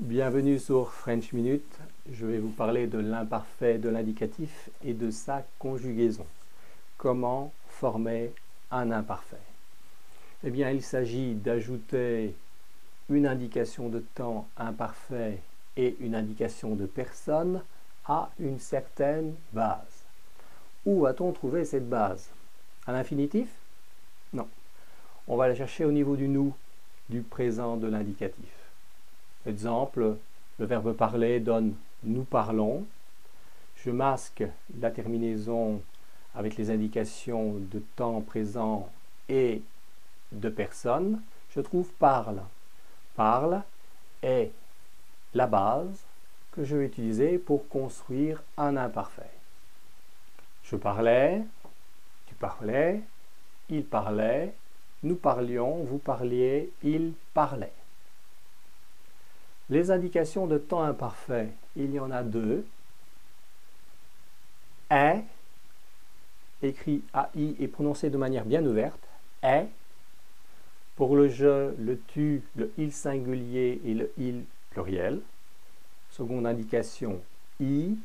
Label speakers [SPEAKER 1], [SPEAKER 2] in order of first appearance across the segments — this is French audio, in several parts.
[SPEAKER 1] Bienvenue sur French Minute. Je vais vous parler de l'imparfait de l'indicatif et de sa conjugaison. Comment former un imparfait? Eh bien, il s'agit d'ajouter une indication de temps imparfait et une indication de personne à une certaine base. Où va-t-on trouver cette base? À l'infinitif? Non. On va la chercher au niveau du nous, du présent de l'indicatif. Exemple, le verbe parler donne « nous parlons ». Je masque la terminaison avec les indications de temps présent et de personne. Je trouve « parle ». « Parle » est la base que je vais utiliser pour construire un imparfait. Je parlais, tu parlais, il parlait, nous parlions, vous parliez, il parlait. Les indications de temps imparfait, il y en a deux. Est, écrit AI et prononcé de manière bien ouverte, est. Pour le je, le tu, le il singulier et le il pluriel. Seconde indication, i,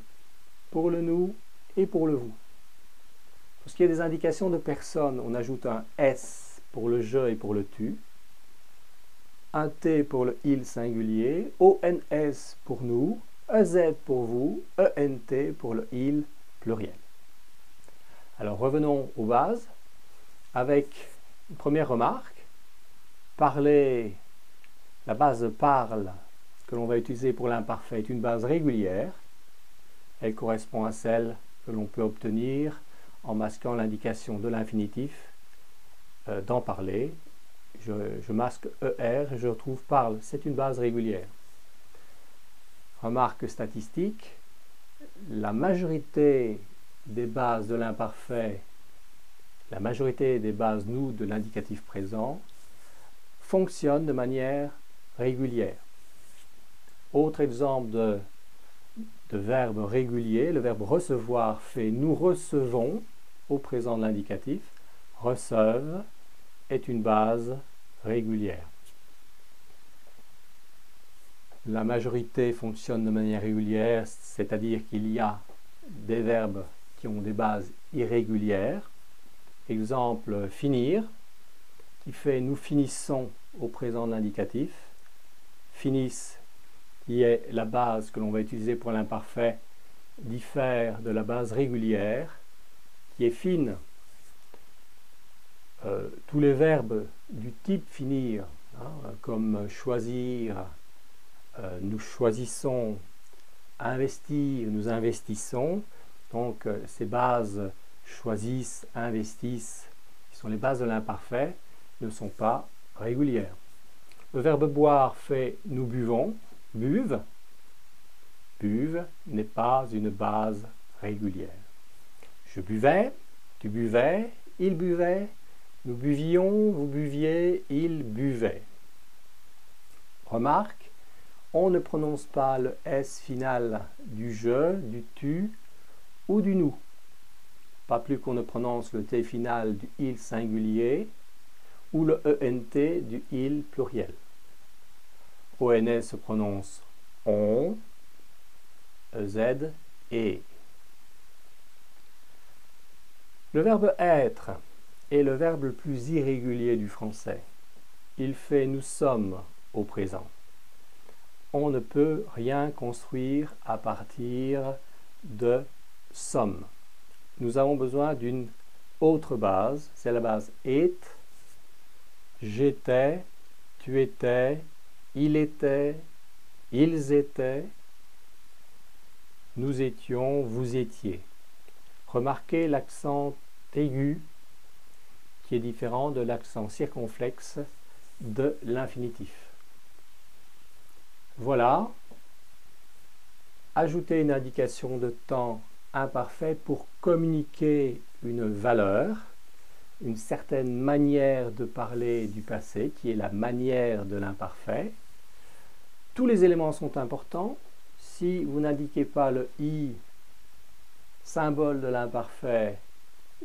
[SPEAKER 1] pour le nous et pour le vous. Pour ce qui est des indications de personne, on ajoute un s pour le je et pour le tu. Un T pour le il singulier, ONS pour nous, EZ pour vous, ENT pour le il pluriel. Alors revenons aux bases avec une première remarque. Parler, la base parle que l'on va utiliser pour l'imparfait est une base régulière. Elle correspond à celle que l'on peut obtenir en masquant l'indication de l'infinitif d'en parler. Je masque ER et je retrouve parle. C'est une base régulière. Remarque statistique, la majorité des bases de l'imparfait, la majorité des bases nous de l'indicatif présent fonctionnent de manière régulière. Autre exemple de verbe régulier, le verbe recevoir fait nous recevons au présent de l'indicatif. Reçoivent est une base régulière. La majorité fonctionne de manière régulière, c'est-à-dire qu'il y a des verbes qui ont des bases irrégulières. Exemple, finir, qui fait nous finissons au présent de l'indicatif. Finissent, qui est la base que l'on va utiliser pour l'imparfait, diffère de la base régulière, qui est fine. Tous les verbes du type finir, comme choisir, nous choisissons, investir, nous investissons, donc ces bases choisissent, investissent, qui sont les bases de l'imparfait, ne sont pas régulières. Le verbe boire fait nous buvons, buve, buve n'est pas une base régulière. Je buvais, tu buvais, il buvait, nous buvions, vous buviez, il buvait. Remarque, on ne prononce pas le S final du je, du tu ou du nous. Pas plus qu'on ne prononce le T final du il singulier ou le ENT du il pluriel. ONS se prononce on, EZ et. Le verbe être est le verbe le plus irrégulier du français. Il fait nous sommes au présent. On ne peut rien construire à partir de sommes. Nous avons besoin d'une autre base, c'est la base est, j'étais, tu étais, il était, ils étaient, nous étions, vous étiez. Remarquez l'accent aigu qui est différent de l'accent circonflexe de l'infinitif. Voilà, ajouter une indication de temps imparfait pour communiquer une valeur, une certaine manière de parler du passé, qui est la manière de l'imparfait. Tous les éléments sont importants. Si vous n'indiquez pas le i, symbole de l'imparfait,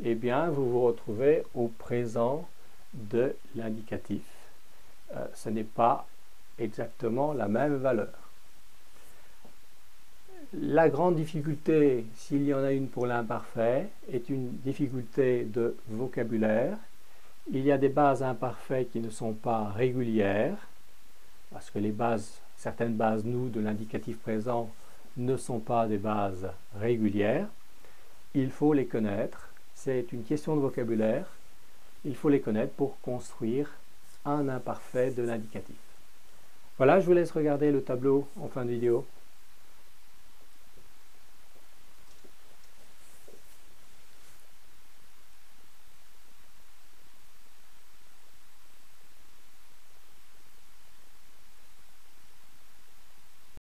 [SPEAKER 1] eh bien, vous vous retrouvez au présent de l'indicatif. Ce n'est pas exactement la même valeur. La grande difficulté, s'il y en a une pour l'imparfait, est une difficulté de vocabulaire. Il y a des bases imparfaits qui ne sont pas régulières, parce que certaines bases nous de l'indicatif présent ne sont pas des bases régulières. Il faut les connaître. C'est une question de vocabulaire. Il faut les connaître pour construire un imparfait de l'indicatif. Voilà, je vous laisse regarder le tableau en fin de vidéo.